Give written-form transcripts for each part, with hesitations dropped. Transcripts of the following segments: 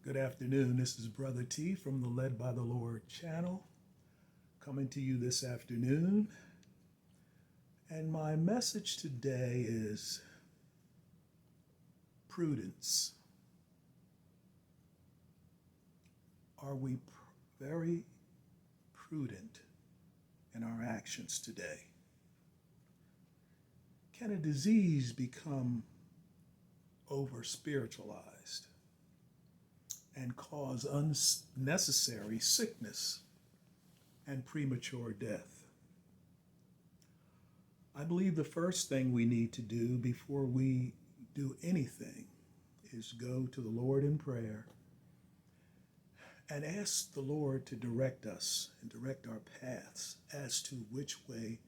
Good afternoon. This is Brother T from the Led by the Lord channel, coming to you this afternoon. And my message today is prudence. Are we very prudent in our actions today? Can a disease become over spiritualized and cause unnecessary sickness and premature death? I believe the first thing we need to do before we do anything is go to the Lord in prayer and ask the Lord to direct us and direct our paths as to which way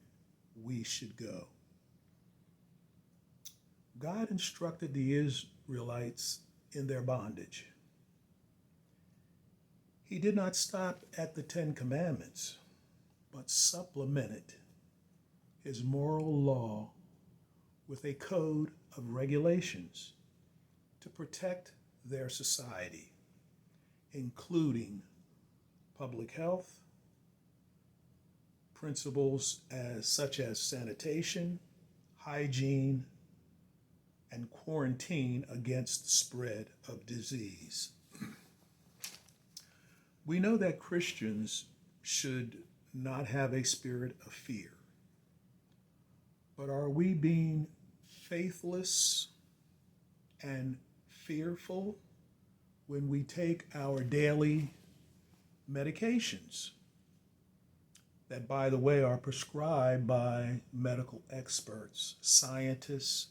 we should go. God instructed the Israelites in their bondage. He did not stop at the Ten Commandments, but supplemented his moral law with a code of regulations to protect their society, including public health, principles such as sanitation, hygiene, and quarantine against the spread of disease. We know that Christians should not have a spirit of fear. But are we being faithless and fearful when we take our daily medications that, by the way, are prescribed by medical experts, scientists,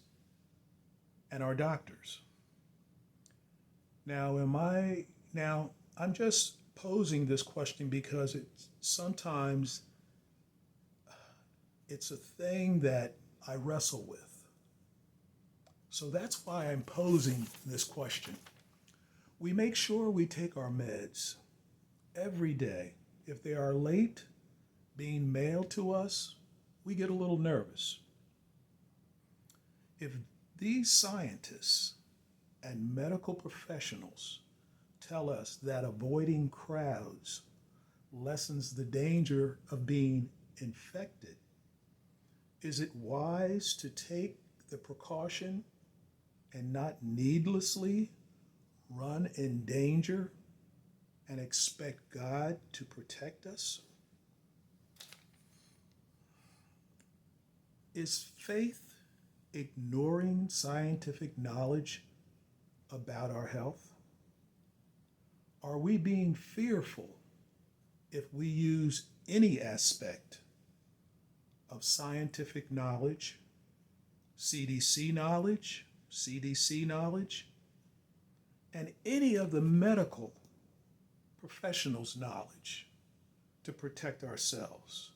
and our doctors? Now, I'm just posing this question because sometimes it's a thing that I wrestle with. So that's why I'm posing this question. We make sure we take our meds every day. If they are late being mailed to us, we get a little nervous. If these scientists and medical professionals tell us that avoiding crowds lessens the danger of being infected, is it wise to take the precaution and not needlessly run in danger and expect God to protect us? Is faith ignoring scientific knowledge about our health? Are we being fearful if we use any aspect of scientific knowledge, CDC knowledge, and any of the medical professionals' knowledge to protect ourselves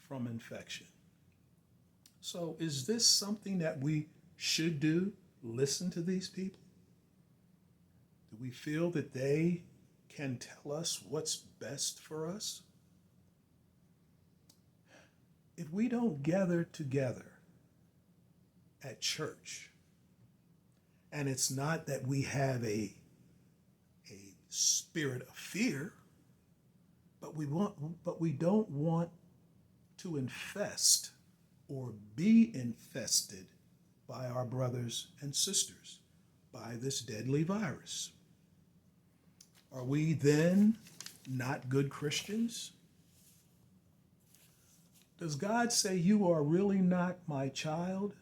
from infection? So is this something that we should do? Listen to these people? Do we feel that they can tell us what's best for us? If we don't gather together at church, and it's not that we have a spirit of fear, but we don't want to infest or be infested by our brothers and sisters by this deadly virus. Are we then not good Christians? Does God say, "You are really not my child?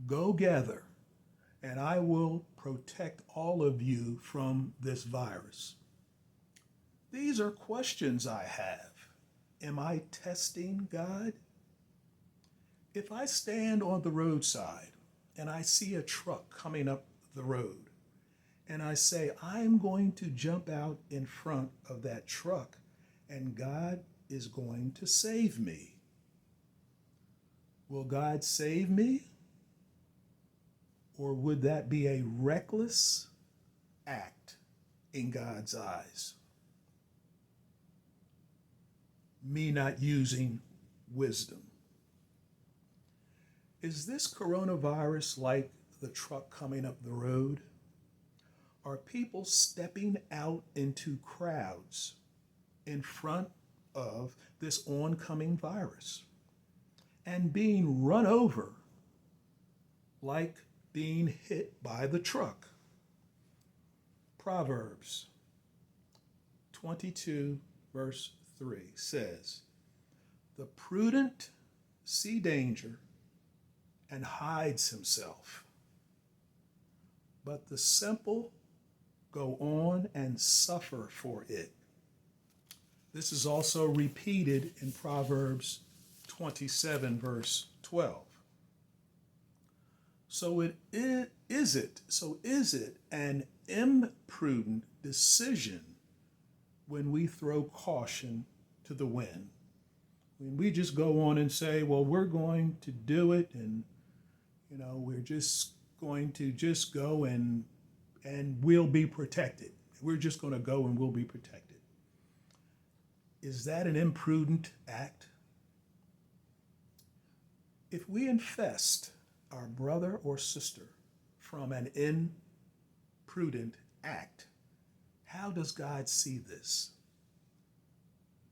Go gather, and I will protect all of you from this virus"? These are questions I have. Am I testing God? If I stand on the roadside and I see a truck coming up the road, and I say, I'm going to jump out in front of that truck, and God is going to save me, will God save me? Or would that be a reckless act in God's eyes? Me not using wisdom. Is this coronavirus like the truck coming up the road? are people stepping out into crowds in front of this oncoming virus and being run over like being hit by the truck. Proverbs 22, verse 3 says, "The prudent see danger and hides himself, but the simple go on and suffer for it." This is also repeated in Proverbs 27, verse 12. So is it an imprudent decision when we throw caution to the wind? When we just go on and say, well, we're going to do it, and we're just going to just go and we'll be protected. We're just going to go and we'll be protected. Is that an imprudent act? If we infest our brother or sister from an imprudent act, how does God see this?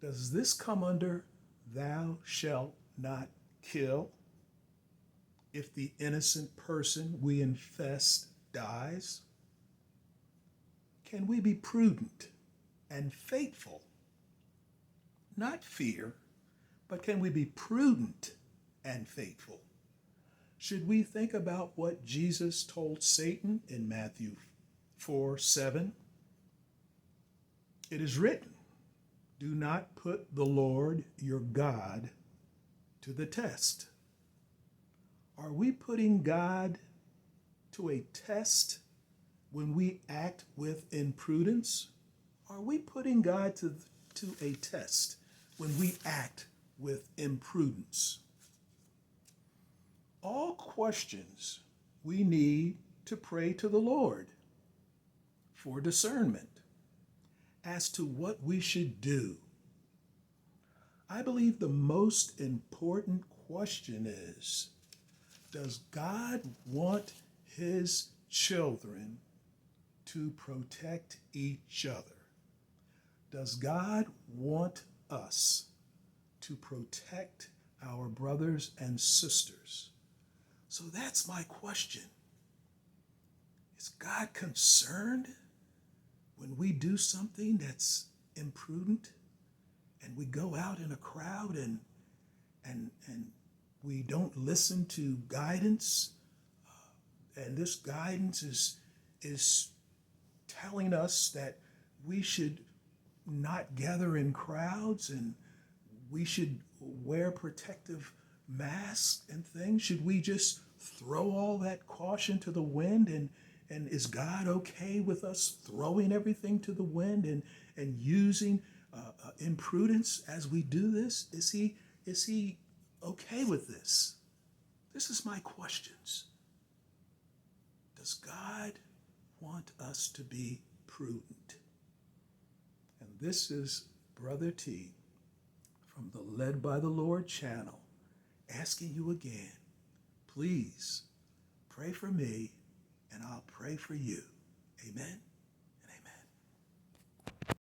Does this come under "thou shalt not kill" if the innocent person we infest dies? Can we be prudent and faithful? Not fear, but can we be prudent and faithful? Should we think about what Jesus told Satan in Matthew 4:7? It is written, "Do not put the Lord your God to the test." Are we putting God to a test when we act with imprudence? Are we putting God to a test when we act with imprudence? All questions we need to pray to the Lord for discernment as to what we should do. I believe the most important question is, does God want his children to protect each other? Does God want us to protect our brothers and sisters? So that's my question. Is God concerned when we do something that's imprudent and we go out in a crowd and we don't listen to guidance, and this guidance is telling us that we should not gather in crowds and we should wear protective masks and things? Should we just throw all that caution to the wind? And is God okay with us throwing everything to the wind and using imprudence as we do this? Is he okay with this? This is my questions. Does God want us to be prudent? And this is Brother T from the Led by the Lord channel, asking you again, please pray for me and I'll pray for you. Amen.